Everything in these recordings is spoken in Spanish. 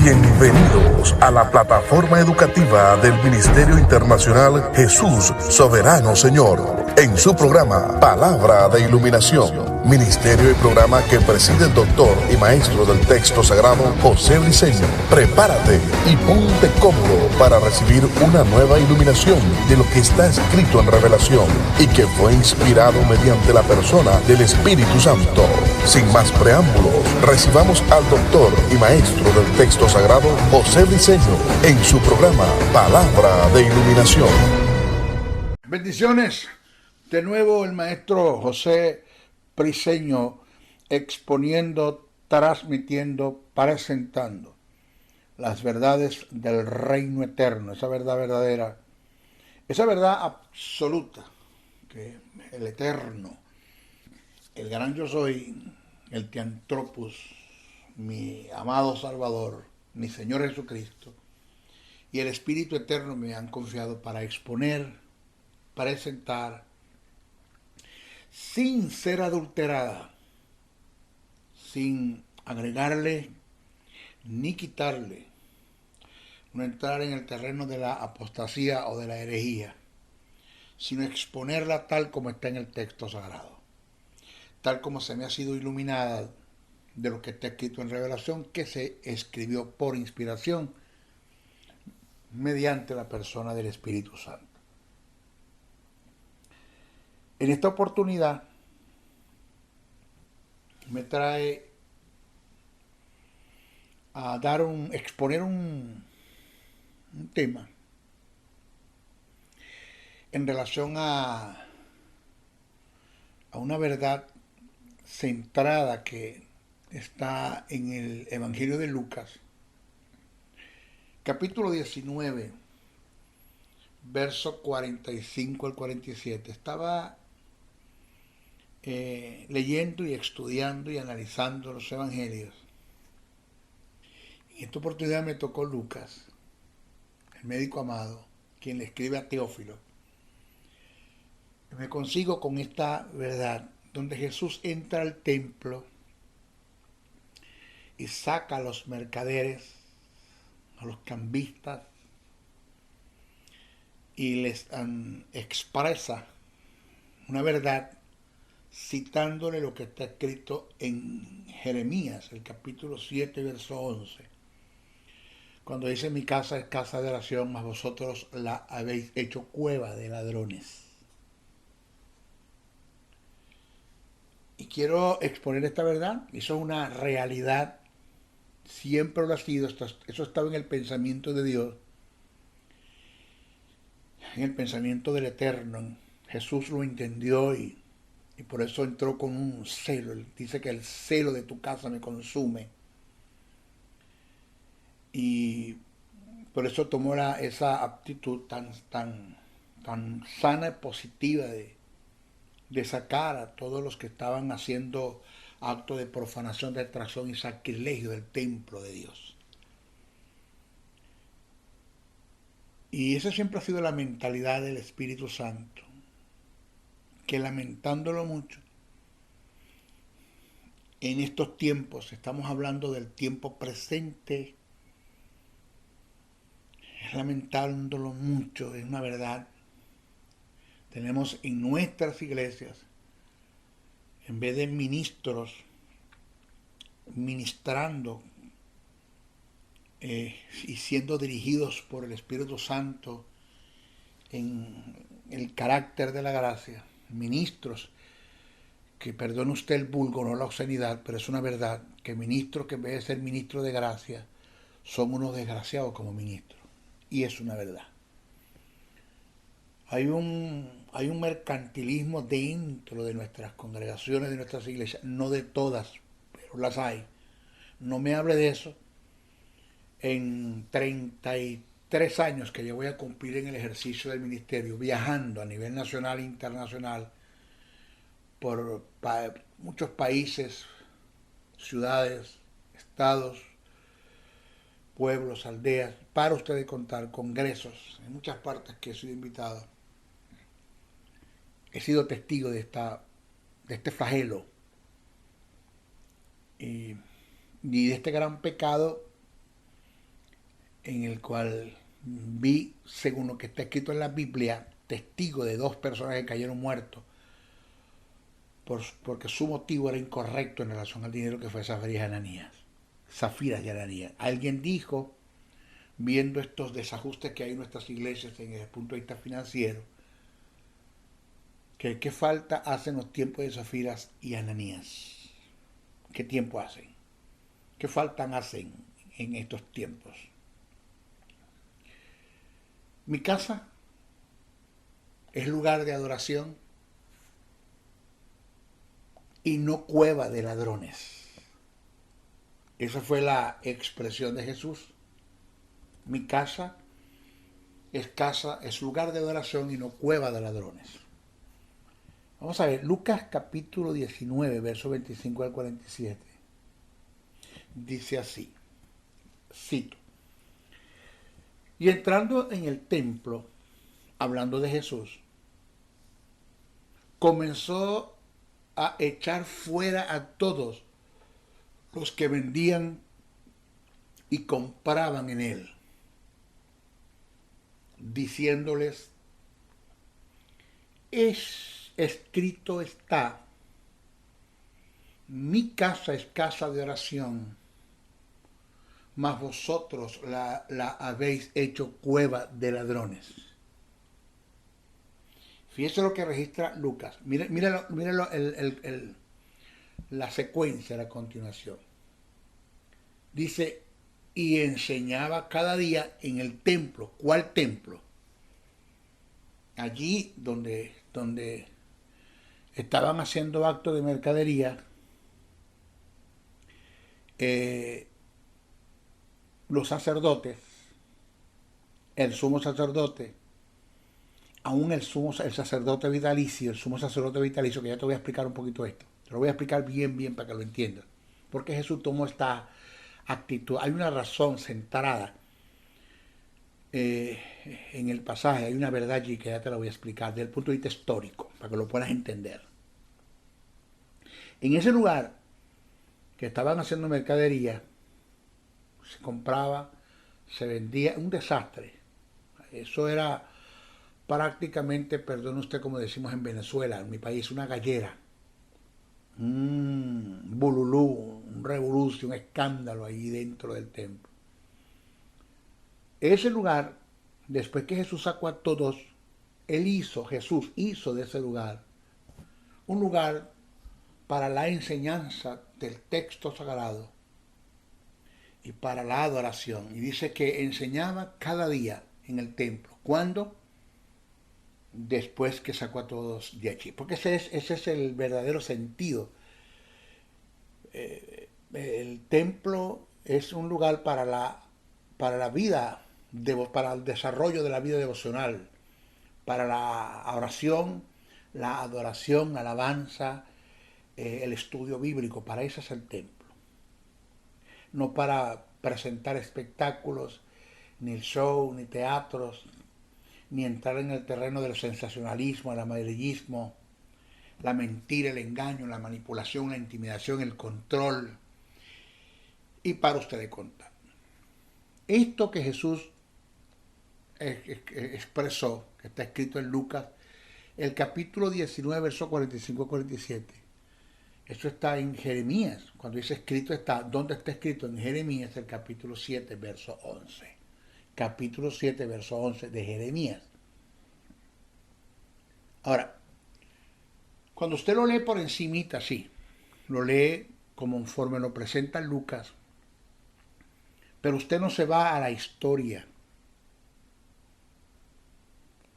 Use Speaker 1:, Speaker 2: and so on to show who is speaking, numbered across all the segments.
Speaker 1: Bienvenidos a la plataforma educativa del Ministerio Internacional Jesús Soberano Señor, en su programa Palabra de Iluminación, ministerio y programa que preside el doctor y maestro del texto sagrado José Briceño. Prepárate y ponte cómodo para recibir una nueva iluminación de lo que está escrito en Revelación y que fue inspirado mediante la persona del Espíritu Santo. Sin más preámbulos, recibamos al doctor y maestro del texto sagrado José Briceño en su programa Palabra de Iluminación.
Speaker 2: Bendiciones. De nuevo el maestro José Briceño exponiendo, transmitiendo, presentando las verdades del reino eterno, esa verdad verdadera, esa verdad absoluta, que el eterno, el gran yo soy, el Theanthropos, mi amado Salvador, mi Señor Jesucristo, y el Espíritu Eterno me han confiado para exponer, presentar, sin ser adulterada, sin agregarle ni quitarle, no entrar en el terreno de la apostasía o de la herejía, sino exponerla tal como está en el texto sagrado, tal como se me ha sido iluminada de lo que está escrito en Revelación, que se escribió por inspiración mediante la persona del Espíritu Santo. En esta oportunidad me trae a exponer un tema en relación a una verdad centrada que está en el Evangelio de Lucas, capítulo 19, verso 45 al 47. Estaba leyendo y estudiando y analizando los evangelios. En esta oportunidad me tocó Lucas, el médico amado, quien le escribe a Teófilo. Me consigo con esta verdad, donde Jesús entra al templo y saca a los mercaderes, a los cambistas, y les expresa una verdad citándole lo que está escrito en Jeremías, el capítulo 7, verso 11, cuando dice: mi casa es casa de oración, mas vosotros la habéis hecho cueva de ladrones. Y quiero exponer esta verdad. Eso es una realidad, siempre lo ha sido, eso estaba en el pensamiento de Dios, en el pensamiento del Eterno. Jesús lo entendió y por eso entró con un celo. Él dice que el celo de tu casa me consume. Y por eso tomó esa actitud tan sana y positiva de sacar a todos los que estaban haciendo actos de profanación, de extracción y sacrilegio del templo de Dios. Y esa siempre ha sido la mentalidad del Espíritu Santo, que lamentándolo mucho, en estos tiempos, estamos hablando del tiempo presente, lamentándolo mucho, es una verdad. Tenemos en nuestras iglesias, en vez de ministros ministrando y siendo dirigidos por el Espíritu Santo en el carácter de la gracia, ministros que, perdone usted el vulgo, no la obscenidad, pero es una verdad, que ministros que en vez de ser ministros de gracia son unos desgraciados como ministros, y es una verdad. Hay un mercantilismo dentro de nuestras congregaciones, de nuestras iglesias, no de todas, pero las hay. No me hable de eso. En 33 años que yo voy a cumplir en el ejercicio del ministerio, viajando a nivel nacional e internacional por muchos países, ciudades, estados, pueblos, aldeas, para ustedes contar, congresos, en muchas partes que he sido invitado. He sido testigo de este flagelo y de este gran pecado en el cual vi, según lo que está escrito en la Biblia, testigo de dos personas que cayeron muertos porque su motivo era incorrecto en relación al dinero, que fue Zafiras y Ananías. Alguien dijo, viendo estos desajustes que hay en nuestras iglesias desde el punto de vista financiero, que qué falta hacen los tiempos de Zafiras y Ananías. ¿Qué tiempo hacen? ¿Qué faltan hacen en estos tiempos? Mi casa es lugar de adoración y no cueva de ladrones. Esa fue la expresión de Jesús. Mi casa, es lugar de adoración y no cueva de ladrones. Vamos a ver, Lucas capítulo 19, verso 25 al 47. Dice así, cito: y entrando en el templo, hablando de Jesús, comenzó a echar fuera a todos los que vendían y compraban en él, diciéndoles: escrito está, mi casa es casa de oración, mas vosotros la habéis hecho cueva de ladrones. Fíjese lo que registra Lucas. Míralo la secuencia, la continuación. Dice, y enseñaba cada día en el templo. ¿Cuál templo? Allí donde estaban haciendo actos de mercadería, los sacerdotes, el sumo sacerdote, aún el sacerdote vitalicio, que ya te voy a explicar un poquito esto. Te lo voy a explicar bien para que lo entiendas. Porque Jesús tomó esta actitud. Hay una razón centrada en el pasaje, hay una verdad allí que ya te la voy a explicar desde el punto de vista histórico, para que lo puedas entender. En ese lugar que estaban haciendo mercadería, se compraba, se vendía, un desastre. Eso era prácticamente, perdone usted como decimos en Venezuela, en mi país, una gallera. Bululú, un revolución, un escándalo ahí dentro del templo. Ese lugar, después que Jesús sacó a todos, Jesús hizo de ese lugar un lugar para la enseñanza del texto sagrado y para la adoración. Y dice que enseñaba cada día en el templo. ¿Cuándo? Después que sacó a todos de allí. Porque ese es el verdadero sentido. El templo es un lugar para la vida, para el desarrollo de la vida devocional, para la oración, la adoración, la alabanza, el estudio bíblico. Para eso es el templo. No para presentar espectáculos, ni el show, ni teatros, ni entrar en el terreno del sensacionalismo, el amarillismo, la mentira, el engaño, la manipulación, la intimidación, el control. Y para ustedes contar. Esto que Jesús expresó, que está escrito en Lucas, el capítulo 19, versos 45-47. Eso está en Jeremías. Cuando dice escrito está, ¿dónde está escrito? En Jeremías, el capítulo 7, verso 11. Capítulo 7, verso 11 de Jeremías. Ahora, cuando usted lo lee por encimita, sí, lo lee conforme lo presenta Lucas, pero usted no se va a la historia,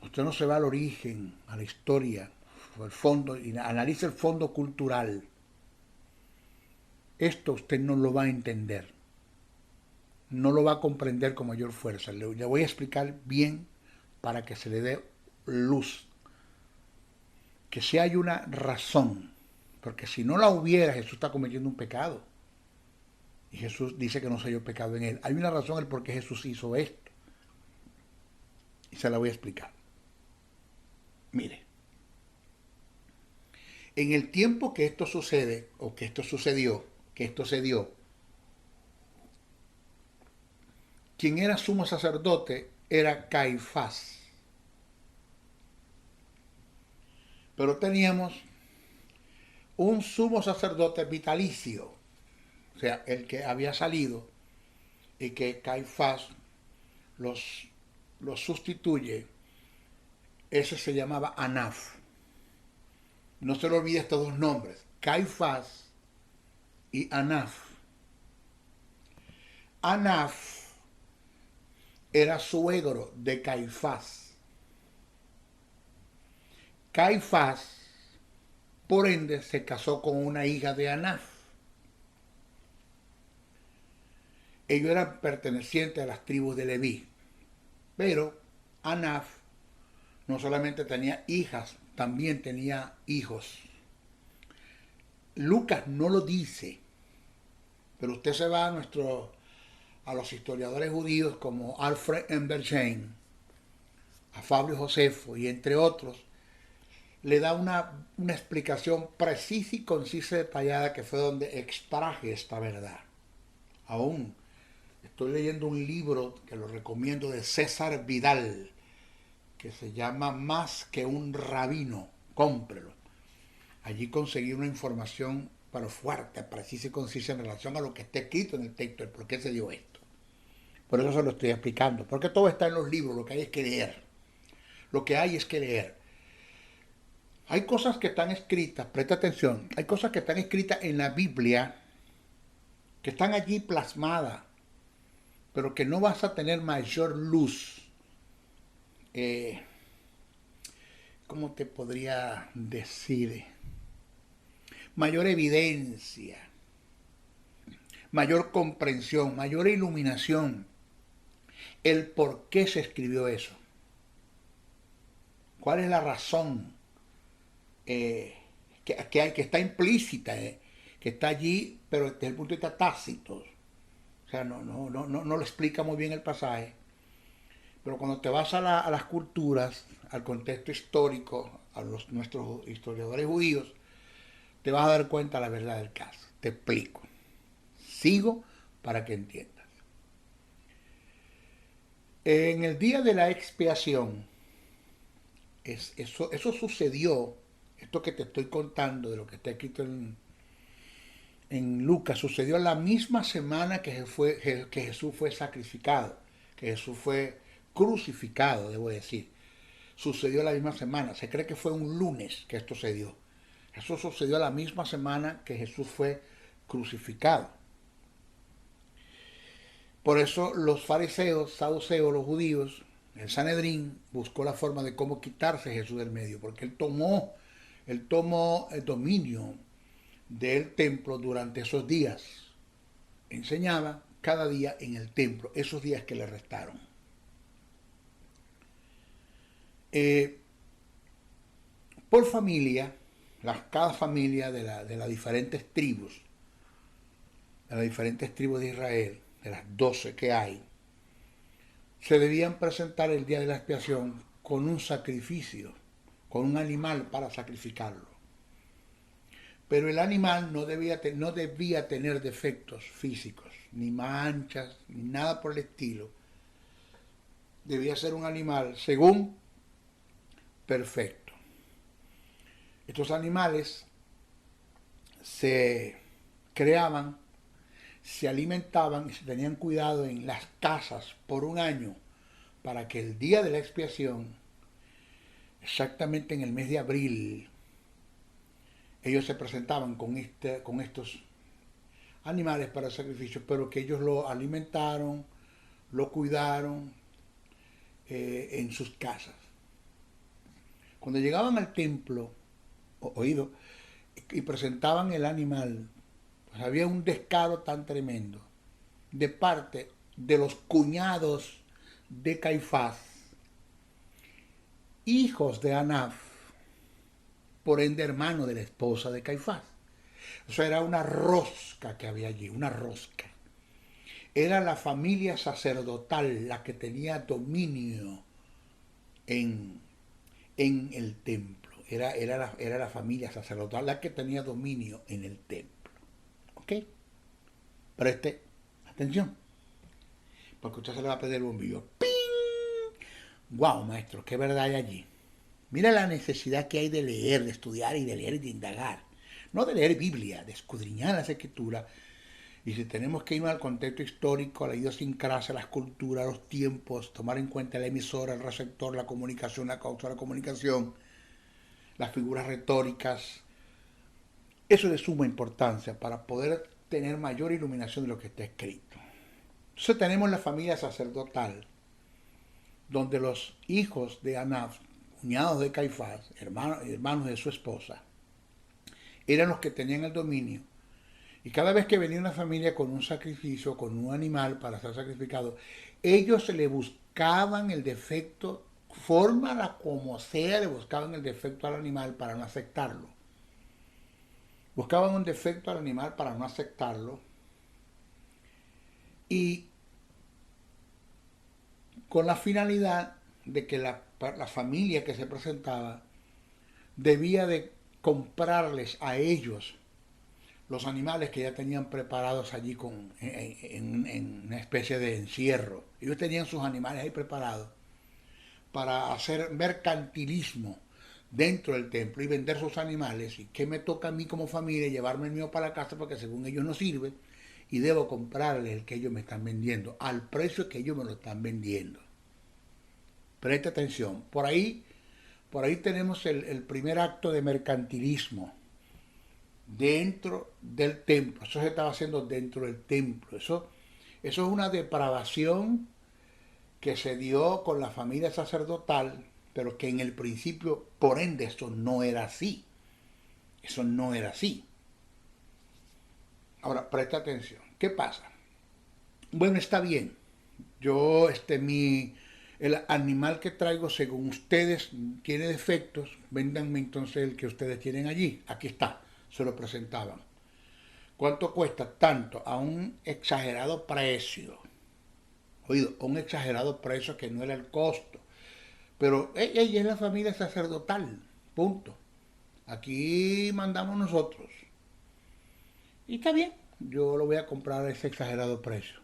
Speaker 2: usted no se va al origen, a la historia, al fondo, y analiza el fondo cultural. Esto usted no lo va a entender, no lo va a comprender con mayor fuerza. Le voy a explicar bien para que se le dé luz. Que si hay una razón, porque si no la hubiera, Jesús está cometiendo un pecado. Y Jesús dice que no se halló pecado en él. Hay una razón el por qué Jesús hizo esto. Y se la voy a explicar. Mire, en el tiempo que esto sucede, o que esto sucedió, que esto se dio, quien era sumo sacerdote era Caifás. Pero teníamos un sumo sacerdote vitalicio, o sea, el que había salido y que Caifás los sustituye. Ese se llamaba Anaf. No se le olvide estos dos nombres, Caifás y Anaf. Anaf era suegro de Caifás. Caifás, por ende, se casó con una hija de Anaf. Ellos eran pertenecientes a las tribus de Leví. Pero Anaf no solamente tenía hijas, también tenía hijos. Lucas no lo dice, pero usted se va a los historiadores judíos como Alfred Embersheim, a Fabio Josefo y entre otros, le da una explicación precisa y concisa y detallada, que fue donde extraje esta verdad. Aún estoy leyendo un libro que lo recomiendo, de César Vidal, que se llama Más que un rabino. Cómprelo. Allí conseguí una información pero fuerte, precisa y concisa en relación a lo que está escrito en el texto, el por qué se dio esto. Por eso se lo estoy explicando, porque todo está en los libros, lo que hay es que leer. Lo que hay es que leer. Hay cosas que están escritas, presta atención, hay cosas que están escritas en la Biblia, que están allí plasmadas, pero que no vas a tener mayor luz. ¿Cómo te podría decir? Mayor evidencia, mayor comprensión, mayor iluminación, el por qué se escribió eso. ¿Cuál es la razón que está implícita, que está allí, pero desde el punto de vista tácito? O sea, no lo explica muy bien el pasaje. Pero cuando te vas a las culturas, al contexto histórico, nuestros historiadores judíos, te vas a dar cuenta de la verdad del caso. Te explico. Sigo para que entiendas. En el día de la expiación, eso sucedió, esto que te estoy contando de lo que está escrito en Lucas, sucedió la misma semana que Jesús fue sacrificado, que Jesús fue crucificado, debo decir. Sucedió la misma semana. Se cree que fue un lunes que esto se dio. Eso sucedió la misma semana que Jesús fue crucificado. Por eso los fariseos, saduceos, los judíos, el Sanedrín buscó la forma de cómo quitarse a Jesús del medio, porque él tomó el dominio del templo durante esos días. Enseñaba cada día en el templo, esos días que le restaron. Por familia, cada familia de las diferentes tribus, de Israel, de las 12 que hay, se debían presentar el día de la expiación con un sacrificio, con un animal para sacrificarlo. Pero el animal no debía tener defectos físicos, ni manchas, ni nada por el estilo. Debía ser un animal, según, perfecto. Estos animales se creaban, se alimentaban y se tenían cuidado en las casas por un año, para que el día de la expiación, exactamente en el mes de abril, ellos se presentaban con estos animales para el sacrificio, pero que ellos lo alimentaron, lo cuidaron en sus casas. Cuando llegaban al templo, y presentaban el animal, pues había un descaro tan tremendo de parte de los cuñados de Caifás, hijos de Anaf, por ende hermano de la esposa de Caifás. O sea, era una rosca que había allí, una rosca. Era la familia sacerdotal la que tenía dominio en el templo. Era la familia sacerdotal la que tenía dominio en el templo. ¿Ok? Preste atención. porque usted se le va a pedir el bombillo. ¡Ping! ¡Wow, maestro! ¿Qué verdad hay allí? Mira la necesidad que hay de leer, de estudiar y de leer y de indagar. No de leer Biblia, de escudriñar las escrituras. Y si tenemos que irnos al contexto histórico, a la idiosincrasia, las culturas, los tiempos, tomar en cuenta la emisora, el receptor, la comunicación, la causa de la comunicación, las figuras retóricas, eso es de suma importancia para poder tener mayor iluminación de lo que está escrito. Entonces tenemos la familia sacerdotal, donde los hijos de Anás, cuñados de Caifás, hermanos de su esposa, eran los que tenían el dominio. Y cada vez que venía una familia con un sacrificio, con un animal para ser sacrificado, ellos le buscaban el defecto, fórmala como sea, le buscaban el defecto al animal para no aceptarlo. Buscaban un defecto al animal para no aceptarlo. Y con la finalidad de que la familia que se presentaba debía de comprarles a ellos los animales que ya tenían preparados allí en una especie de encierro. Ellos tenían sus animales ahí preparados para hacer mercantilismo dentro del templo y vender sus animales. ¿Y qué me toca a mí como familia? Llevarme el mío para la casa porque según ellos no sirve y debo comprarles el que ellos me están vendiendo al precio que ellos me lo están vendiendo. Presta atención. Por ahí tenemos el primer acto de mercantilismo dentro del templo. Eso se estaba haciendo dentro del templo. Eso es una depravación que se dio con la familia sacerdotal, pero que en el principio, por ende, eso no era así. Eso no era así. Ahora, presta atención. ¿Qué pasa? Bueno, está bien. Yo, el animal que traigo, según ustedes, tiene defectos. Véndanme entonces el que ustedes tienen allí. Aquí está. Se lo presentaban. ¿Cuánto cuesta? Tanto, a un exagerado precio. Oído, un exagerado precio que no era el costo. Pero ella es la familia sacerdotal. Punto. Aquí mandamos nosotros. Y está bien, yo lo voy a comprar a ese exagerado precio.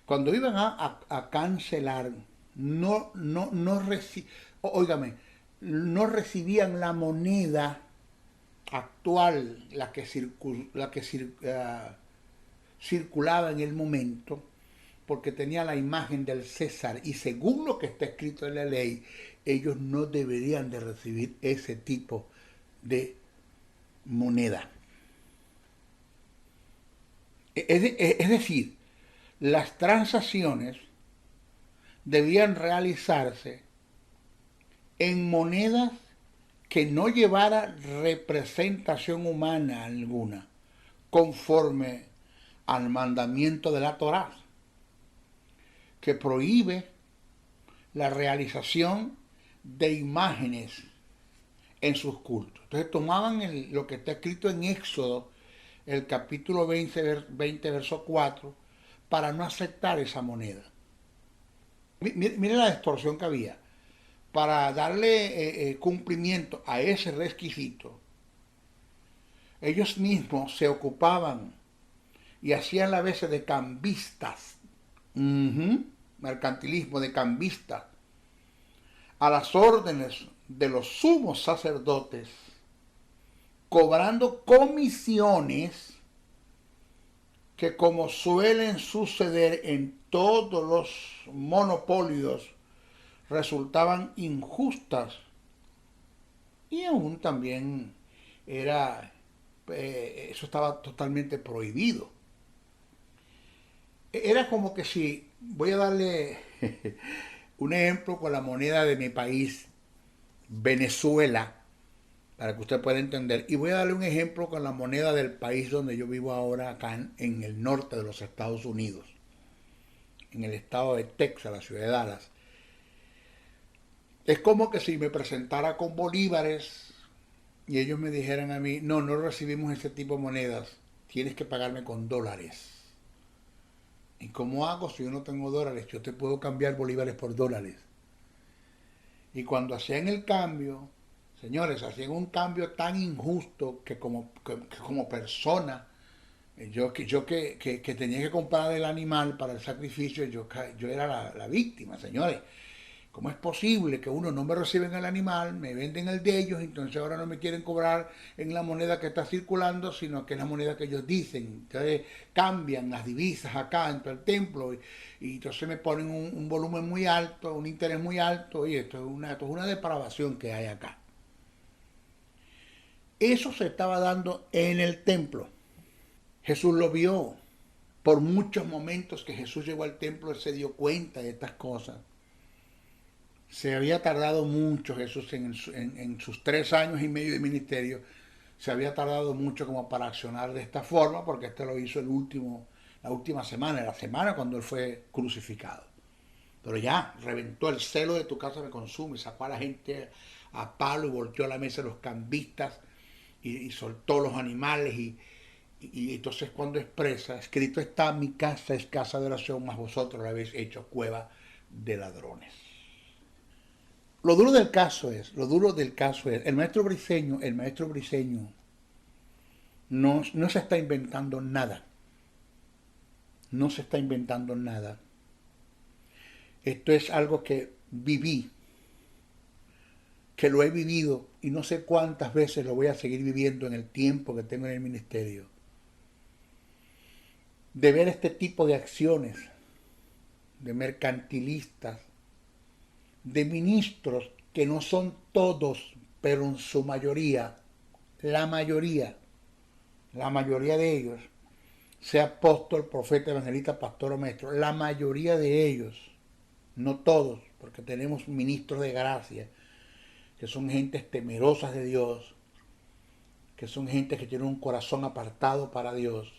Speaker 2: Cuando iban a cancelar, óigame, no recibían la moneda actual, circulaba en el momento, porque tenía la imagen del César, y según lo que está escrito en la ley, ellos no deberían de recibir ese tipo de moneda. Es decir, las transacciones debían realizarse en monedas que no llevara representación humana alguna, conforme al mandamiento de la Torá, que prohíbe la realización de imágenes en sus cultos. Entonces tomaban lo que está escrito en Éxodo, el capítulo 20 verso 4, para no aceptar esa moneda. Mire la distorsión que había. Para darle cumplimiento a ese requisito, ellos mismos se ocupaban y hacían a veces de cambistas, mercantilismo de cambistas, a las órdenes de los sumos sacerdotes, cobrando comisiones que, como suelen suceder en todos los monopolios, resultaban injustas y aún también eso estaba totalmente prohibido. Era como que si, voy a darle un ejemplo con la moneda de mi país, Venezuela, para que usted pueda entender, y voy a darle un ejemplo con la moneda del país donde yo vivo ahora, acá en el norte de los Estados Unidos, en el estado de Texas, la ciudad de Dallas. Es como que si me presentara con bolívares y ellos me dijeran a mí, no recibimos ese tipo de monedas, tienes que pagarme con dólares. ¿Y cómo hago si yo no tengo dólares? Yo te puedo cambiar bolívares por dólares. Y cuando hacían el cambio, señores, hacían un cambio tan injusto que como persona Que tenía que comprar el animal para el sacrificio, yo era la víctima, señores. ¿Cómo es posible que uno no me reciben el animal, me venden el de ellos, entonces ahora no me quieren cobrar en la moneda que está circulando, sino que es la moneda que ellos dicen? Entonces cambian las divisas acá dentro del templo y entonces me ponen un volumen muy alto, un interés muy alto, y esto es una depravación que hay acá. Eso se estaba dando en el templo. Jesús lo vio. Por muchos momentos que Jesús llegó al templo, él se dio cuenta de estas cosas. Se había tardado mucho Jesús en sus 3 años y medio de ministerio. Se había tardado mucho como para accionar de esta forma, porque este lo hizo la última semana, la semana cuando él fue crucificado. Pero ya, reventó el celo de tu casa me consume, sacó a la gente a palo y volteó a la mesa de los cambistas y soltó los animales y entonces cuando expresa, escrito está, mi casa es casa de oración, mas vosotros la habéis hecho cueva de ladrones. Lo duro del caso es, el maestro Briceño no se está inventando nada. No se está inventando nada. Esto es algo que viví, que lo he vivido y no sé cuántas veces lo voy a seguir viviendo en el tiempo que tengo en el ministerio. De ver este tipo de acciones, de mercantilistas, de ministros que no son todos, pero en su mayoría, la mayoría de ellos, sea apóstol, profeta, evangelista, pastor o maestro, la mayoría de ellos, no todos, porque tenemos ministros de gracia, que son gentes temerosas de Dios, que son gente que tienen un corazón apartado para Dios,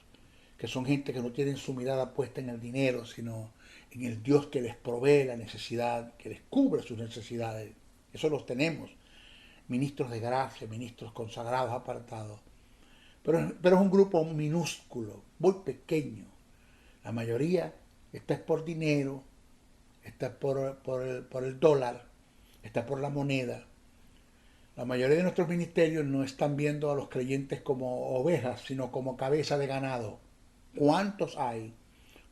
Speaker 2: que son gente que no tienen su mirada puesta en el dinero, sino en el Dios que les provee la necesidad, que les cubre sus necesidades. Eso los tenemos, ministros de gracia, ministros consagrados, apartados. Pero es un grupo minúsculo, muy pequeño. La mayoría está por dinero, está por el dólar, está por la moneda. La mayoría de nuestros ministerios no están viendo a los creyentes como ovejas, sino como cabeza de ganado. ¿Cuántos hay?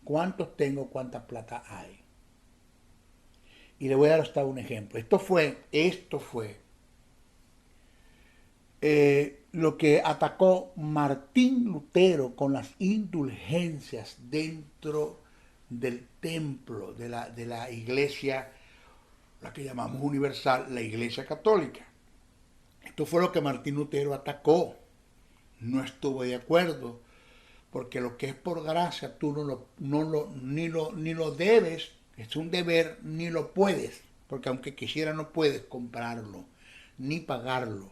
Speaker 2: ¿Cuántos tengo? ¿Cuánta plata hay? Y le voy a dar hasta un ejemplo. Esto fue lo que atacó Martín Lutero con las indulgencias dentro del templo de la iglesia, la que llamamos universal, la iglesia católica. Esto fue lo que Martín Lutero atacó. No estuvo de acuerdo, porque lo que es por gracia tú ni lo debes, es un deber, ni lo puedes, porque aunque quisiera no puedes comprarlo, ni pagarlo.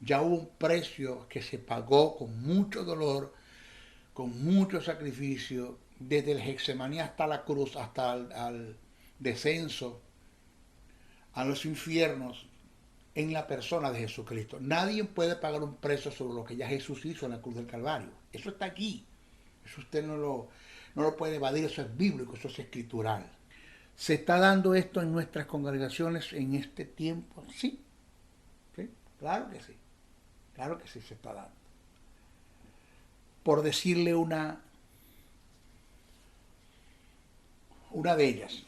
Speaker 2: Ya hubo un precio que se pagó con mucho dolor, con mucho sacrificio, desde el Getsemaní hasta la cruz, hasta al descenso a los infiernos en la persona de Jesucristo. Nadie puede pagar un precio sobre lo que ya Jesús hizo en la cruz del Calvario. Eso está aquí. Eso usted no lo puede evadir, eso es bíblico, eso es escritural. ¿Se está dando esto en nuestras congregaciones en este tiempo? Sí, ¿sí? Claro que sí. Claro que sí se está dando. Por decirle una de ellas,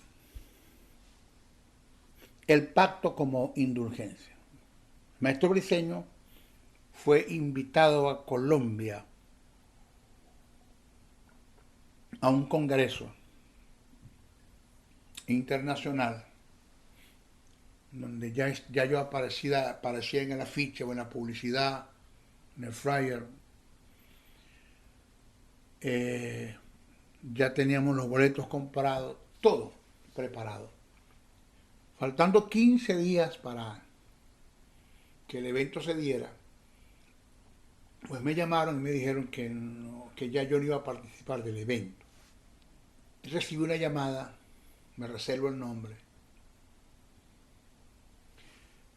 Speaker 2: el pacto como indulgencia. El maestro Briceño fue invitado a Colombia a un congreso internacional donde ya yo aparecía en el afiche o en la publicidad, en el flyer. Ya teníamos los boletos comprados, todo preparado. Faltando 15 días para que el evento se diera, pues me llamaron y me dijeron que ya yo no iba a participar del evento. Recibí una llamada, me reservo el nombre,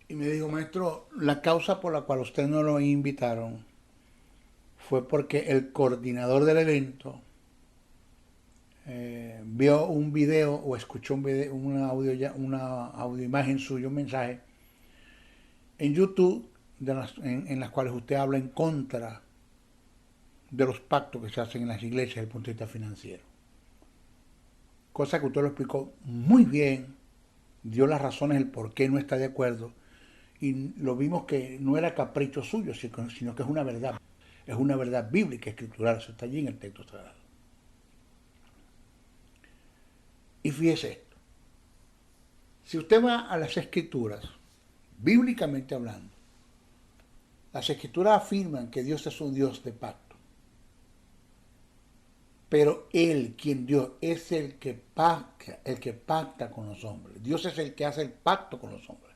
Speaker 2: y me dijo: maestro, la causa por la cual usted no lo invitaron fue porque el coordinador del evento vio un video o escuchó una audio imagen suya, un mensaje en YouTube en las cuales usted habla en contra de los pactos que se hacen en las iglesias desde el punto de vista financiero. Cosa que usted lo explicó muy bien, dio las razones del por qué no está de acuerdo, y lo vimos que no era capricho suyo, sino que es una verdad bíblica, escritural, eso está allí en el texto sagrado. Y fíjese esto, si usted va a las escrituras, bíblicamente hablando, las escrituras afirman que Dios es un Dios de pacto. Pero Él, quien Dios, es el que pacta con los hombres. Dios es el que hace el pacto con los hombres.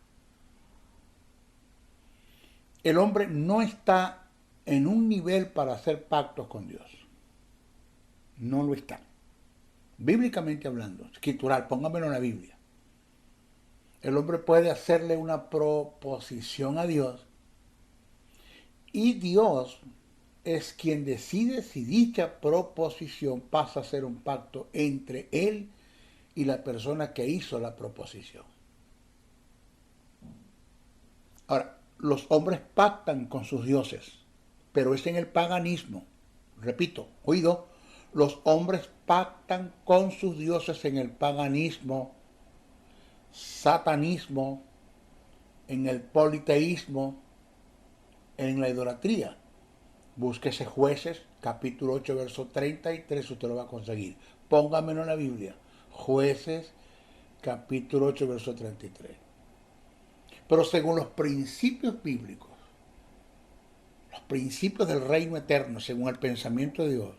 Speaker 2: El hombre no está en un nivel para hacer pactos con Dios. No lo está. Bíblicamente hablando, escritural, póngamelo en la Biblia. El hombre puede hacerle una proposición a Dios y Dios es quien decide si dicha proposición pasa a ser un pacto entre él y la persona que hizo la proposición. Ahora, los hombres pactan con sus dioses, pero es en el paganismo. Repito, oído, los hombres pactan con sus dioses en el paganismo, satanismo, en el politeísmo, en la idolatría. Búsquese Jueces, capítulo 8, verso 33, usted lo va a conseguir. Póngamelo en la Biblia. Jueces, capítulo 8, verso 33. Pero según los principios bíblicos, los principios del reino eterno, según el pensamiento de Dios,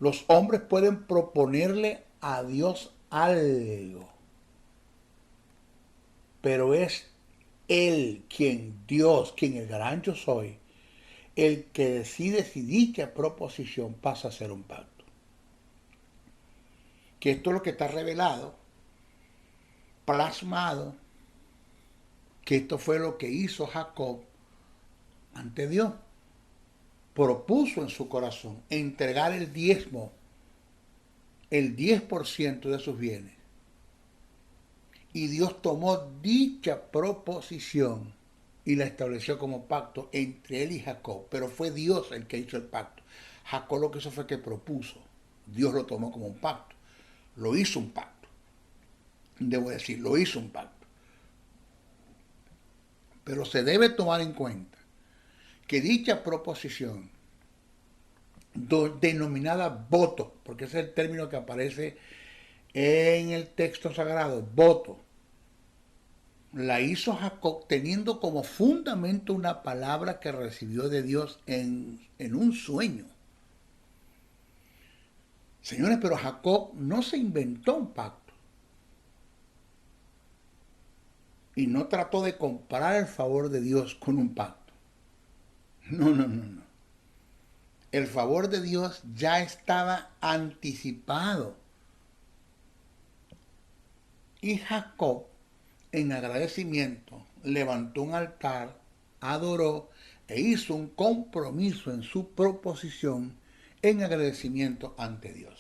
Speaker 2: los hombres pueden proponerle a Dios algo, pero es Él Dios, quien el gran yo soy, el que decide si dicha proposición pasa a ser un pacto. Que esto es lo que está revelado, plasmado, que esto fue lo que hizo Jacob ante Dios. Propuso en su corazón entregar el diezmo, el 10% de sus bienes. Y Dios tomó dicha proposición y la estableció como pacto entre él y Jacob. Pero fue Dios el que hizo el pacto. Jacob lo que hizo fue que propuso. Dios lo tomó como un pacto. Lo hizo un pacto. Debo decir, lo hizo un pacto. Pero se debe tomar en cuenta que dicha proposición, denominada voto, porque ese es el término que aparece en el texto sagrado, voto, la hizo Jacob teniendo como fundamento una palabra que recibió de Dios en un sueño. Señores, pero Jacob no se inventó un pacto y no trató de comparar el favor de Dios con un pacto. No. El favor de Dios ya estaba anticipado. Y Jacob, en agradecimiento, levantó un altar, adoró e hizo un compromiso en su proposición en agradecimiento ante Dios.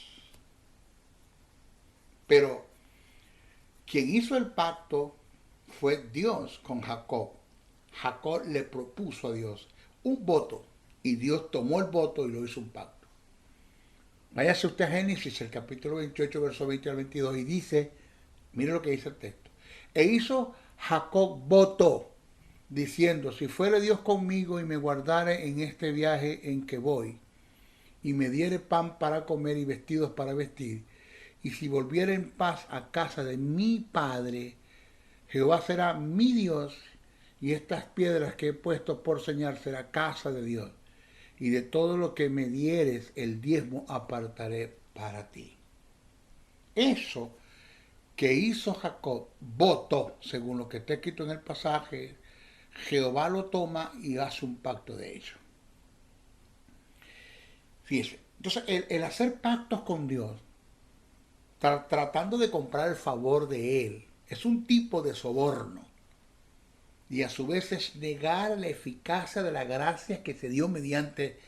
Speaker 2: Pero quien hizo el pacto fue Dios con Jacob. Jacob le propuso a Dios un voto y Dios tomó el voto y lo hizo un pacto. Váyase usted a Génesis, el capítulo 28, verso 20 al 22, y dice, mire lo que dice el texto. E hizo Jacob voto, diciendo, si fuere Dios conmigo y me guardare en este viaje en que voy, y me diere pan para comer y vestidos para vestir, y si volviere en paz a casa de mi padre, Jehová será mi Dios, y estas piedras que he puesto por señal será casa de Dios. Y de todo lo que me dieres, el diezmo apartaré para ti. Eso que hizo Jacob, votó, según lo que está escrito en el pasaje, Jehová lo toma y hace un pacto de ello. Fíjese, entonces el hacer pactos con Dios, tratando de comprar el favor de Él, es un tipo de soborno. Y a su vez es negar la eficacia de la gracia que se dio mediante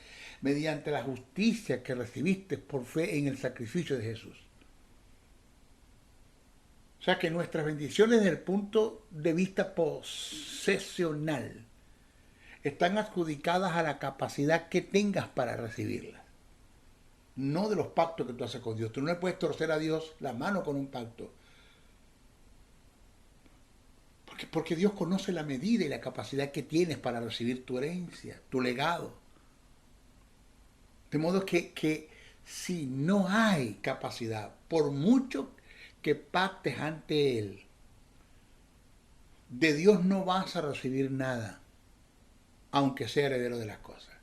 Speaker 2: la justicia que recibiste por fe en el sacrificio de Jesús. O sea que nuestras bendiciones desde el punto de vista posesional están adjudicadas a la capacidad que tengas para recibirlas, no de los pactos que tú haces con Dios. Tú no le puedes torcer a Dios la mano con un pacto, porque Dios conoce la medida y la capacidad que tienes para recibir tu herencia, tu legado. De modo que si no hay capacidad, por mucho que pactes ante Él, de Dios no vas a recibir nada, aunque sea heredero de las cosas.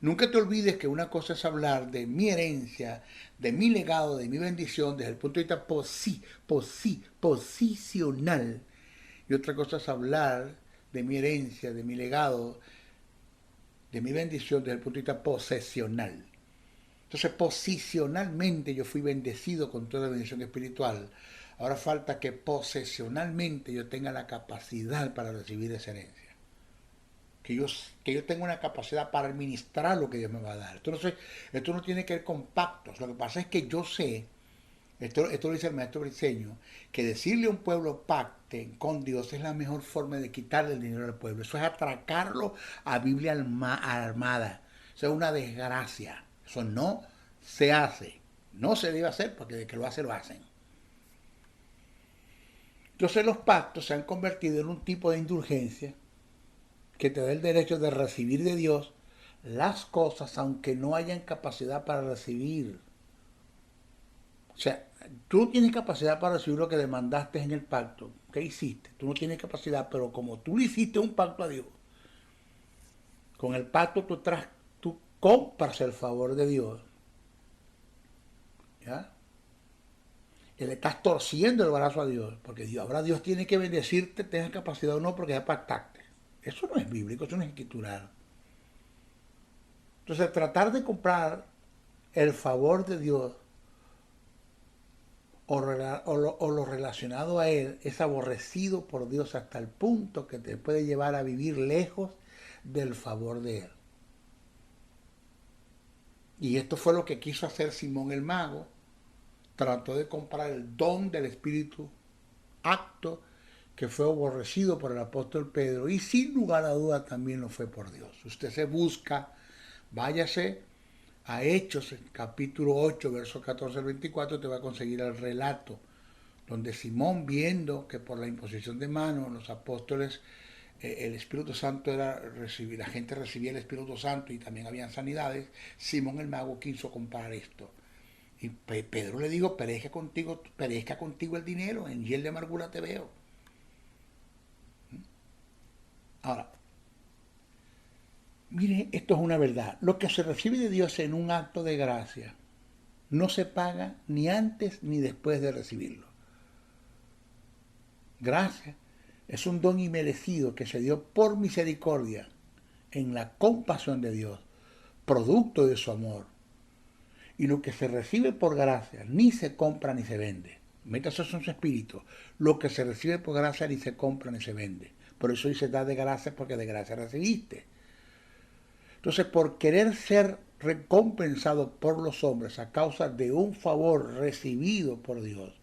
Speaker 2: Nunca te olvides que una cosa es hablar de mi herencia, de mi legado, de mi bendición, desde el punto de vista posicional. Y otra cosa es hablar de mi herencia, de mi legado, de mi bendición desde el punto de vista posesional. Entonces, posicionalmente yo fui bendecido con toda bendición espiritual. Ahora falta que posesionalmente yo tenga la capacidad para recibir esa herencia. Que yo tenga una capacidad para administrar lo que Dios me va a dar. Esto no tiene que ver con pactos. Lo que pasa es que yo sé, esto lo dice el maestro Briceño, que decirle a un pueblo pacten con Dios es la mejor forma de quitarle el dinero al pueblo. Eso es atracarlo a Biblia armada. Eso es una desgracia. Eso no se hace. No se debe hacer porque de que lo hace, lo hacen. Entonces los pactos se han convertido en un tipo de indulgencia que te da el derecho de recibir de Dios las cosas aunque no hayan capacidad para recibir. O sea, tú no tienes capacidad para recibir lo que demandaste en el pacto. ¿Qué hiciste? Tú no tienes capacidad, pero como tú le hiciste un pacto a Dios, con el pacto tú compras el favor de Dios. ¿Ya? Y le estás torciendo el brazo a Dios, porque ahora Dios tiene que bendecirte, tengas capacidad o no, porque ya pactaste. Eso no es bíblico, eso no es escritural. Entonces, tratar de comprar el favor de Dios o lo relacionado a Él es aborrecido por Dios hasta el punto que te puede llevar a vivir lejos del favor de Él. Y esto fue lo que quiso hacer Simón el Mago. Trató de comprar el don del Espíritu, acto que fue aborrecido por el apóstol Pedro y sin lugar a duda también lo fue por Dios. Usted se busca, váyase a Hechos, capítulo 8, versos 14 al 24, te va a conseguir el relato donde Simón, viendo que por la imposición de manos los apóstoles, el Espíritu Santo era recibir, la gente recibía el Espíritu Santo y también habían sanidades, Simón el Mago quiso comprar esto. Y Pedro le dijo, perezca contigo el dinero, en hiel de amargura te veo. Ahora, mire, esto es una verdad. Lo que se recibe de Dios en un acto de gracia no se paga ni antes ni después de recibirlo. Gracia es un don inmerecido que se dio por misericordia en la compasión de Dios, producto de su amor. Y lo que se recibe por gracia ni se compra ni se vende. Métase en su espíritu. Lo que se recibe por gracia ni se compra ni se vende. Por eso dice da de gracia porque de gracia recibiste. Entonces, por querer ser recompensado por los hombres a causa de un favor recibido por Dios,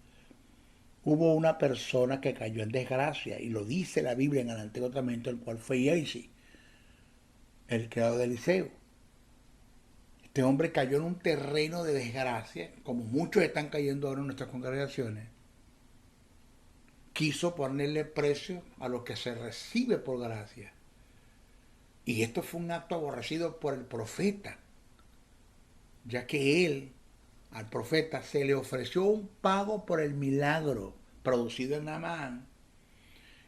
Speaker 2: hubo una persona que cayó en desgracia, y lo dice la Biblia en el Antiguo Testamento, el cual fue Giezi, el creador de Eliseo. Este hombre cayó en un terreno de desgracia, como muchos están cayendo ahora en nuestras congregaciones. Quiso ponerle precio a lo que se recibe por gracia. Y esto fue un acto aborrecido por el profeta, ya que al profeta, se le ofreció un pago por el milagro producido en Naamán.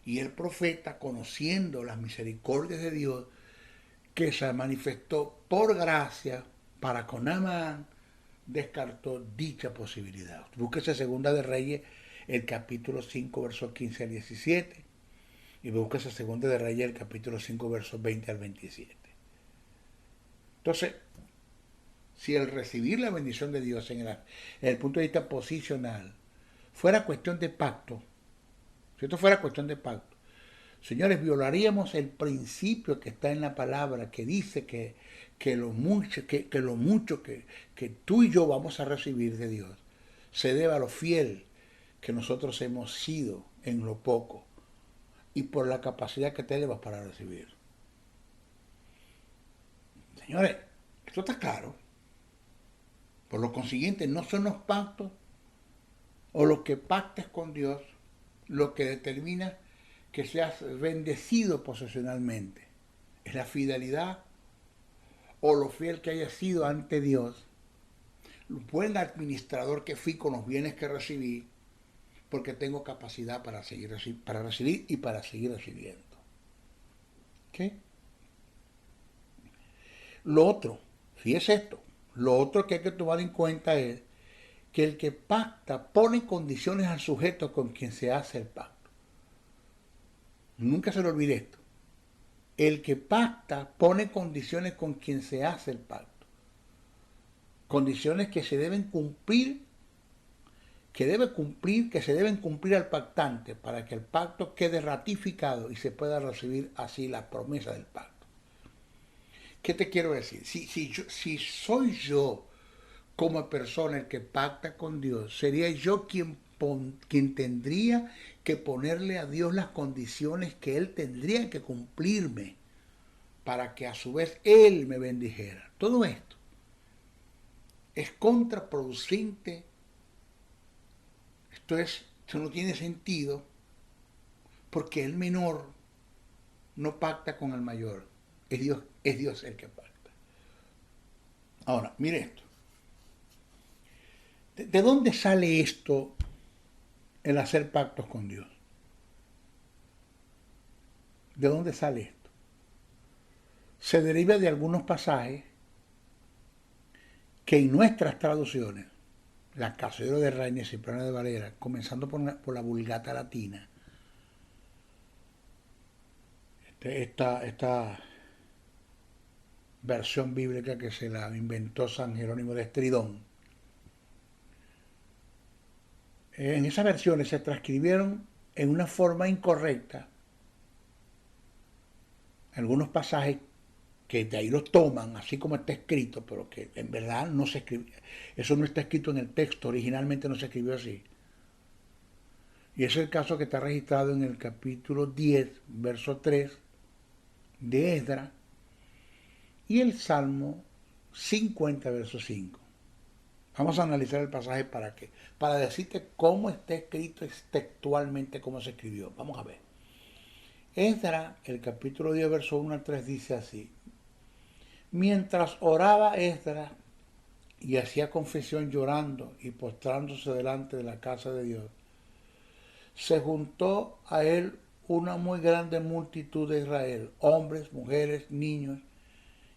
Speaker 2: Y el profeta, conociendo las misericordias de Dios, que se manifestó por gracia para con Naamán, descartó dicha posibilidad. Búsquese Segunda de Reyes, el capítulo 5, versos 15 al 17. Y búsquese Segunda de Reyes, el capítulo 5, versos 20 al 27. Entonces, si el recibir la bendición de Dios en el punto de vista posicional fuera cuestión de pacto, si esto fuera cuestión de pacto, señores, violaríamos el principio que está en la palabra, que dice que lo mucho que tú y yo vamos a recibir de Dios se debe a lo fiel que nosotros hemos sido en lo poco y por la capacidad que tenemos para recibir. Señores, esto está claro. Por lo consiguiente, no son los pactos o lo que pactes con Dios lo que determina que seas bendecido posesionalmente. Es la fidelidad o lo fiel que hayas sido ante Dios, el buen administrador que fui con los bienes que recibí, porque tengo capacidad para recibir y para seguir recibiendo. ¿Ok? Lo otro, fíjese esto, lo otro que hay que tomar en cuenta es que el que pacta pone condiciones al sujeto con quien se hace el pacto. Nunca se le olvide esto. El que pacta pone condiciones con quien se hace el pacto. Condiciones que se deben cumplir, que se deben cumplir al pactante para que el pacto quede ratificado y se pueda recibir así la promesa del pacto. ¿Qué te quiero decir? Si soy yo como persona el que pacta con Dios, sería yo quien tendría que ponerle a Dios las condiciones que Él tendría que cumplirme para que a su vez Él me bendijera. Todo esto es contraproducente. Esto no tiene sentido porque el menor no pacta con el mayor. Es Dios el que pacta. Ahora, mire esto. ¿De dónde sale esto, el hacer pactos con Dios? ¿De dónde sale esto? Se deriva de algunos pasajes que en nuestras traducciones, la Casillero de Reina y Cipriano de Valera, comenzando por la Vulgata Latina, esta versión bíblica que se la inventó San Jerónimo de Estridón, en esas versiones se transcribieron en una forma incorrecta algunos pasajes que de ahí los toman, así como está escrito, pero que en verdad no se escribió. Eso no está escrito en el texto, originalmente no se escribió así. Y es el caso que está registrado en el capítulo 10, verso 3 de Esdras, y el Salmo 50, verso 5. Vamos a analizar el pasaje para decirte cómo está escrito textualmente, cómo se escribió. Vamos a ver. Esdras, el capítulo 10, verso 1 al 3, dice así: mientras oraba Esdras y hacía confesión llorando y postrándose delante de la casa de Dios, se juntó a él una muy grande multitud de Israel, hombres, mujeres, niños,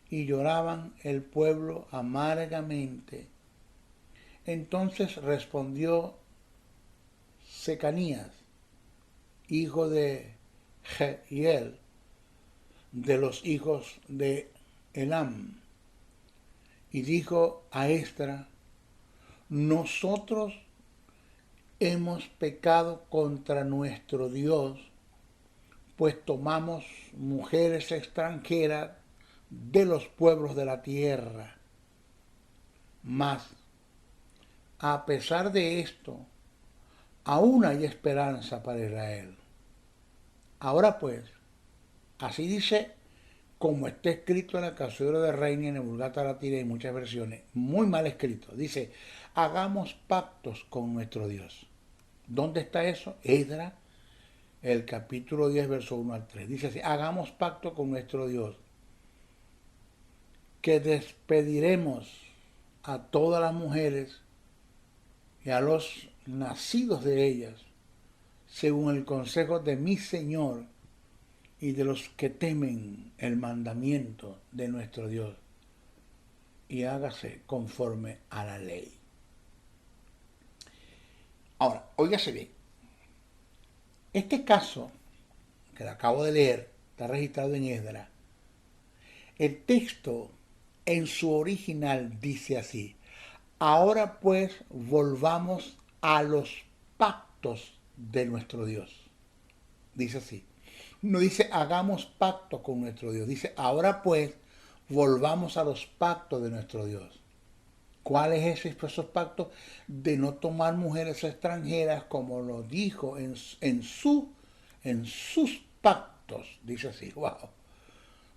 Speaker 2: y lloraban el pueblo amargamente. Entonces respondió Secanías, hijo de Jehiel, de los hijos de Elam, y dijo a Esdras: nosotros hemos pecado contra nuestro Dios, pues tomamos mujeres extranjeras de los pueblos de la tierra. Mas, a pesar de esto, aún hay esperanza para Israel. Ahora pues, así dice, como está escrito en el Casillero de Reina y en el Vulgata Latina y muchas versiones, muy mal escrito. Dice: hagamos pactos con nuestro Dios. ¿Dónde está eso? Esdras, el capítulo 10, verso 1 al 3. Dice así: hagamos pacto con nuestro Dios, que despediremos a todas las mujeres y a los nacidos de ellas, según el consejo de mi Señor y de los que temen el mandamiento de nuestro Dios, y hágase conforme a la ley. Ahora, óigase bien. Este caso, que lo acabo de leer, está registrado en Esdras. El texto en su original dice así: ahora pues volvamos a los pactos de nuestro Dios. Dice así. No dice hagamos pacto con nuestro Dios. Dice ahora pues volvamos a los pactos de nuestro Dios. ¿Cuál es esos pactos? De no tomar mujeres extranjeras, como lo dijo en sus pactos. Dice así, wow.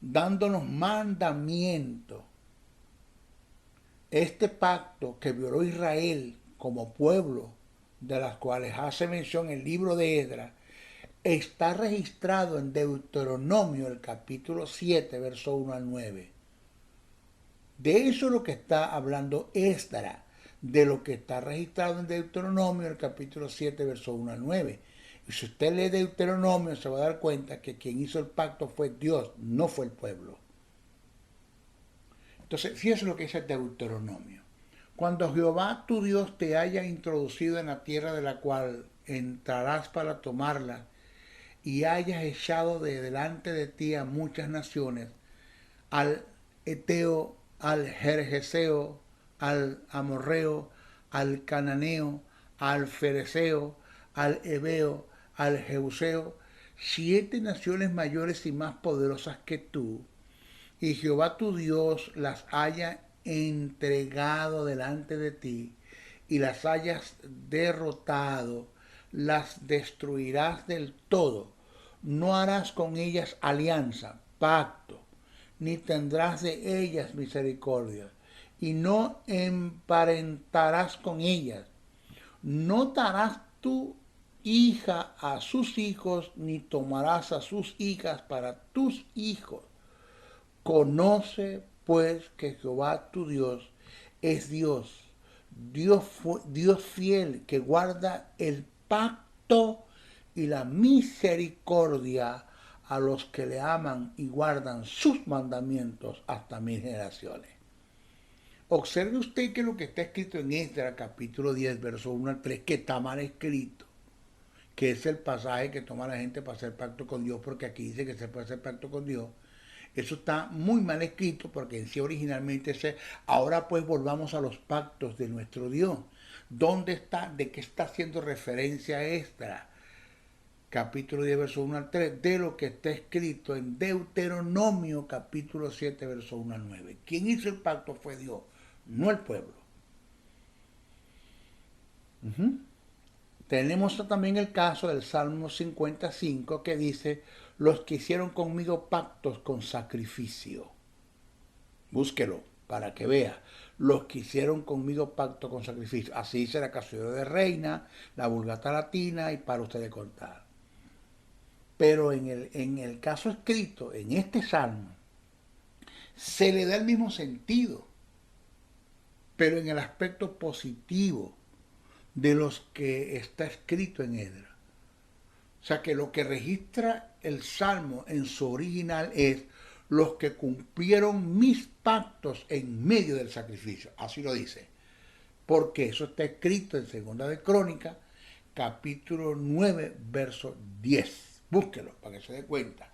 Speaker 2: dándonos mandamientos. Este pacto que violó Israel como pueblo, de las cuales hace mención el libro de Esdras, está registrado en Deuteronomio, el capítulo 7, verso 1 al 9. De eso es lo que está hablando Esdras, de lo que está registrado en Deuteronomio, el capítulo 7, verso 1 al 9. Y si usted lee Deuteronomio, se va a dar cuenta que quien hizo el pacto fue Dios, no fue el pueblo. Entonces, fíjese lo que dice Deuteronomio. Cuando Jehová tu Dios te haya introducido en la tierra de la cual entrarás para tomarla, y hayas echado de delante de ti a muchas naciones, al Eteo, al Jerjeseo, al Amorreo, al Cananeo, al Fereceo, al Ebeo, al Jebuseo, 7 naciones mayores y más poderosas que tú, y Jehová tu Dios las haya entregado delante de ti, y las hayas derrotado, las destruirás del todo. No harás con ellas alianza, pacto, ni tendrás de ellas misericordia, y no emparentarás con ellas. No darás tu hija a sus hijos, ni tomarás a sus hijas para tus hijos. Conoce pues que Jehová tu Dios es Dios, Dios fiel, que guarda el pacto y la misericordia a los que le aman y guardan sus mandamientos hasta 1000 generaciones. Observe usted que lo que está escrito en Esdras capítulo 10, verso 1 al 3, que está mal escrito, que es el pasaje que toma la gente para hacer pacto con Dios, porque aquí dice que se puede hacer pacto con Dios. Eso está muy mal escrito, porque en sí originalmente dice: ahora pues volvamos a los pactos de nuestro Dios. ¿Dónde está? ¿De qué está haciendo referencia Esdras? Capítulo 10, verso 1 al 3, de lo que está escrito en Deuteronomio, capítulo 7, verso 1 al 9. ¿Quién hizo el pacto fue Dios, no el pueblo? Tenemos también el caso del Salmo 55, que dice: los que hicieron conmigo pactos con sacrificio. Búsquelo para que vea. Los que hicieron conmigo pacto con sacrificio. Así dice la Casulla de Reina, la Vulgata Latina, y para ustedes contar. Pero en el caso escrito, en este salmo, se le da el mismo sentido, pero en el aspecto positivo de los que está escrito en Esdras. O sea que lo que registra el salmo en su original es: los que cumplieron mis pactos en medio del sacrificio. Así lo dice. Porque eso está escrito en Segunda de Crónicas, capítulo 9, verso 10. Búsquelo para que se dé cuenta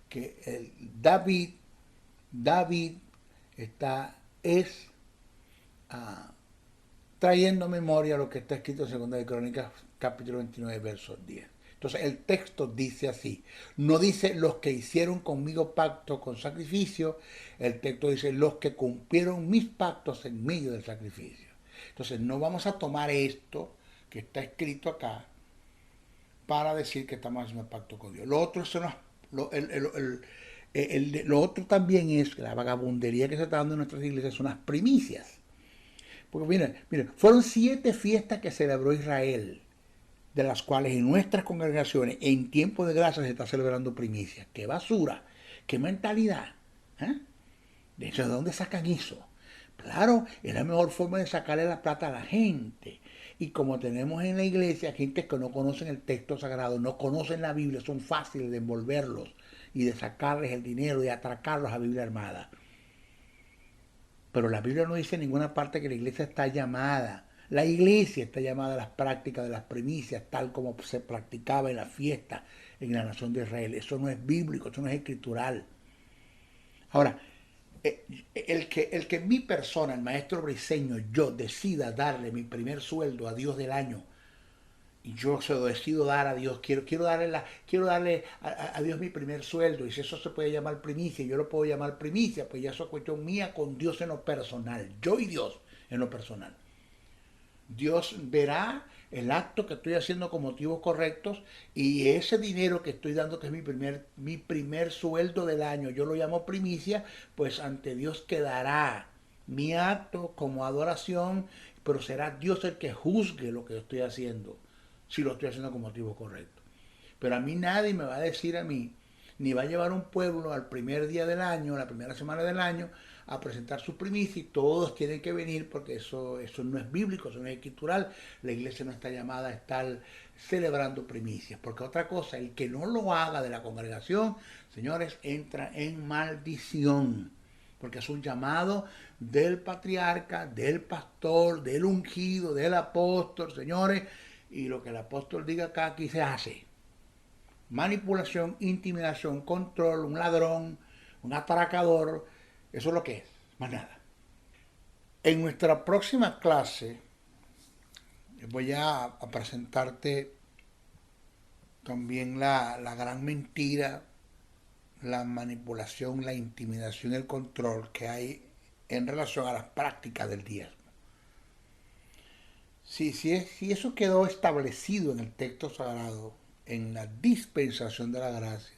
Speaker 2: que David es trayendo a memoria lo que está escrito en Segunda de Crónicas, capítulo 29, verso 10. Entonces el texto dice así, no dice los que hicieron conmigo pacto con sacrificio, el texto dice los que cumplieron mis pactos en medio del sacrificio. Entonces no vamos a tomar esto que está escrito acá para decir que estamos haciendo pacto con Dios. Lo otro otro también es la vagabundería que se está dando en nuestras iglesias, son las primicias. Porque miren, fueron 7 fiestas que celebró Israel, de las cuales en nuestras congregaciones en tiempo de gracia se está celebrando primicias. ¡Qué basura! ¡Qué mentalidad! De hecho, ¿de dónde sacan eso? Claro, es la mejor forma de sacarle la plata a la gente. Y como tenemos en la iglesia gente que no conocen el texto sagrado, no conocen la Biblia, son fáciles de envolverlos y de sacarles el dinero y atracarlos a Biblia armada. Pero la Biblia no dice en ninguna parte que la iglesia está llamada. La iglesia está llamada a las prácticas de las primicias, tal como se practicaba en la fiesta en la nación de Israel. Eso no es bíblico, eso no es escritural. Ahora, el que mi persona, el maestro Briceño, yo decida darle mi primer sueldo a Dios del año, y yo se lo decido dar a Dios, quiero darle a Dios mi primer sueldo, y si eso se puede llamar primicia, yo lo puedo llamar primicia, pues ya eso es cuestión mía con Dios en lo personal, yo y Dios en lo personal. Dios verá el acto que estoy haciendo con motivos correctos y ese dinero que estoy dando, que es mi primer sueldo del año, yo lo llamo primicia, pues ante Dios quedará mi acto como adoración, pero será Dios el que juzgue lo que estoy haciendo, si lo estoy haciendo con motivos correctos. Pero a mí nadie me va a decir a mí, ni va a llevar un pueblo al primer día del año, la primera semana del año, a presentar su primicia y todos tienen que venir porque eso no es bíblico, eso no es escritural. La iglesia no está llamada a estar celebrando primicias. Porque otra cosa, el que no lo haga de la congregación, señores, entra en maldición. Porque es un llamado del patriarca, del pastor, del ungido, del apóstol, señores. Y lo que el apóstol diga acá, aquí se hace. Manipulación, intimidación, control, un ladrón, un atracador, eso es lo que es, más nada. En nuestra próxima clase voy a presentarte también la gran mentira, la manipulación, la intimidación, el control que hay en relación a las prácticas del diezmo. Si eso quedó establecido en el texto sagrado, en la dispensación de la gracia,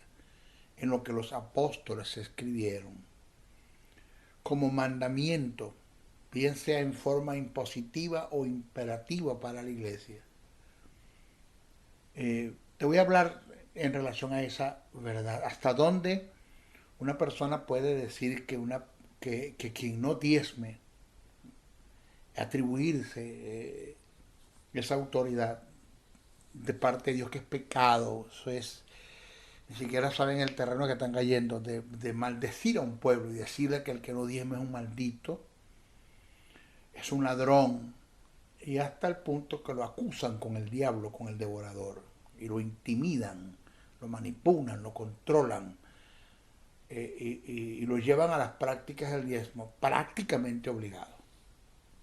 Speaker 2: en lo que los apóstoles escribieron, como mandamiento, bien sea en forma impositiva o imperativa para la iglesia. Te voy a hablar en relación a esa verdad. ¿Hasta dónde una persona puede decir que quien no diezme, atribuirse esa autoridad de parte de Dios, que es pecado? Eso es, ni siquiera saben el terreno que están cayendo, de maldecir a un pueblo y decirle que el que no diezme es un maldito, es un ladrón, y hasta el punto que lo acusan con el diablo, con el devorador, y lo intimidan, lo manipulan, lo controlan, y lo llevan a las prácticas del diezmo, prácticamente obligado.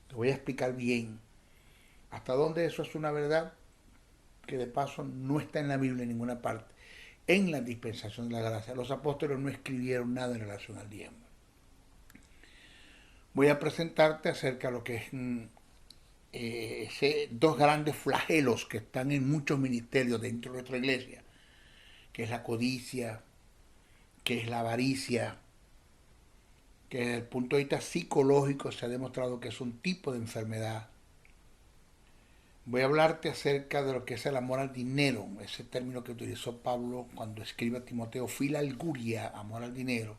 Speaker 2: Te voy a explicar bien hasta dónde eso es una verdad que de paso no está en la Biblia en ninguna parte. En la dispensación de la gracia, los apóstoles no escribieron nada en relación al diezmo. Voy a presentarte acerca de lo que es dos grandes flagelos que están en muchos ministerios dentro de nuestra iglesia, que es la codicia, que es la avaricia, que desde el punto de vista psicológico se ha demostrado que es un tipo de enfermedad. Voy a hablarte acerca de lo que es el amor al dinero, ese término que utilizó Pablo cuando escribe a Timoteo, filalguria, amor al dinero.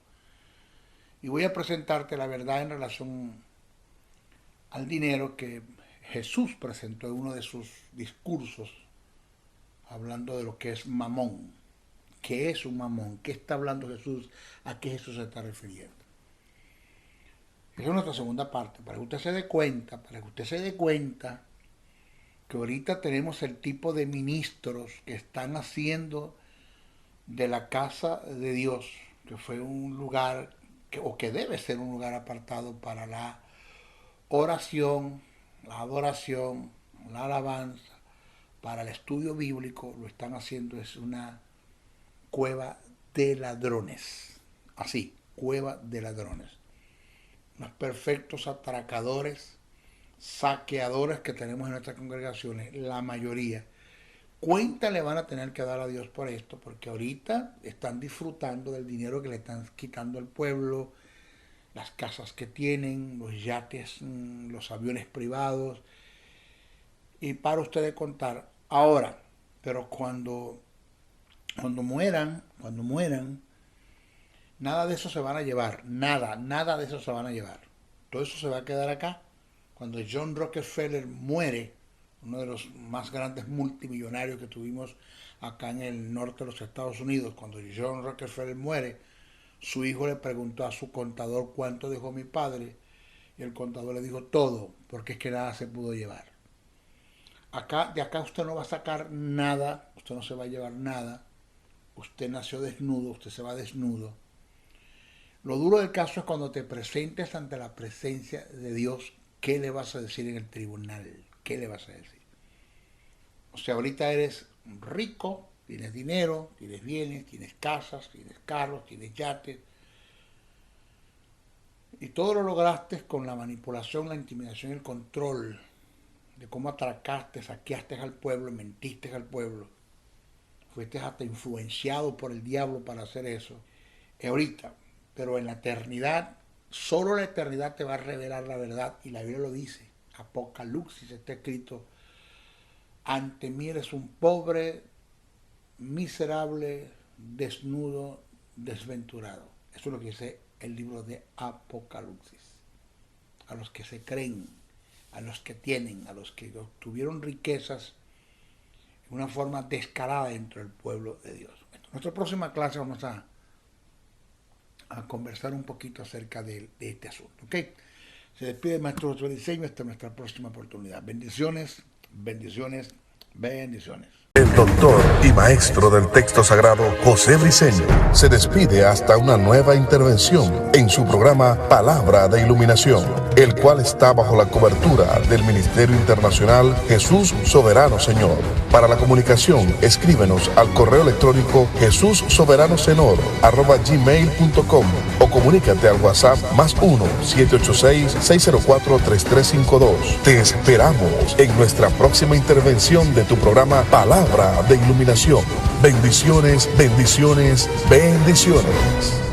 Speaker 2: Y voy a presentarte la verdad en relación al dinero que Jesús presentó en uno de sus discursos, hablando de lo que es mamón. ¿Qué es un mamón? ¿Qué está hablando Jesús? ¿A qué Jesús se está refiriendo? Esa es nuestra segunda parte, para que usted se dé cuenta que ahorita tenemos el tipo de ministros que están haciendo de la casa de Dios, que fue un lugar, o que debe ser un lugar apartado para la oración, la adoración, la alabanza, para el estudio bíblico, lo están haciendo, es una cueva de ladrones. Así, cueva de ladrones. Unos perfectos atracadores, saqueadores que tenemos en nuestras congregaciones, la mayoría. Cuenta le van a tener que dar a Dios por esto, porque ahorita están disfrutando del dinero que le están quitando al pueblo, las casas que tienen, los yates, los aviones privados, y para ustedes contar. Ahora, pero cuando mueran, nada de eso se van a llevar, nada de eso se van a llevar. Todo eso se va a quedar acá. Cuando John Rockefeller muere, uno de los más grandes multimillonarios que tuvimos acá en el norte de los Estados Unidos, cuando John Rockefeller muere, su hijo le preguntó a su contador cuánto dejó mi padre, y el contador le dijo todo, porque es que nada se pudo llevar. De acá usted no va a sacar nada, usted no se va a llevar nada, usted nació desnudo, usted se va desnudo. Lo duro del caso es cuando te presentes ante la presencia de Dios, ¿qué le vas a decir en el tribunal? ¿Qué le vas a decir? O sea, ahorita eres rico, tienes dinero, tienes bienes, tienes casas, tienes carros, tienes yates, y todo lo lograste con la manipulación, la intimidación y el control de cómo atracaste, saqueaste al pueblo, mentiste al pueblo, fuiste hasta influenciado por el diablo para hacer eso, es ahorita, pero en la eternidad, solo la eternidad te va a revelar la verdad, y la Biblia lo dice, Apocalipsis está escrito, ante mí eres un pobre, miserable, desnudo, desventurado. Eso es lo que dice el libro de Apocalipsis. A los que se creen, a los que tienen, a los que obtuvieron riquezas en una forma descarada dentro del pueblo de Dios. En nuestra próxima clase vamos a conversar un poquito acerca de este asunto. ¿Okay? Se despide el maestro Josué Briceño hasta nuestra próxima oportunidad. Bendiciones, bendiciones, bendiciones.
Speaker 1: El doctor y maestro del texto sagrado José Briceño se despide hasta una nueva intervención en su programa Palabra de Iluminación, el cual está bajo la cobertura del Ministerio Internacional Jesús Soberano Señor. Para la comunicación, escríbenos al correo electrónico jesussoberanosenor@gmail.com o comunícate al WhatsApp +1 786-604-3352. Te esperamos en nuestra próxima intervención de tu programa Palabra de Iluminación. Bendiciones, bendiciones, bendiciones.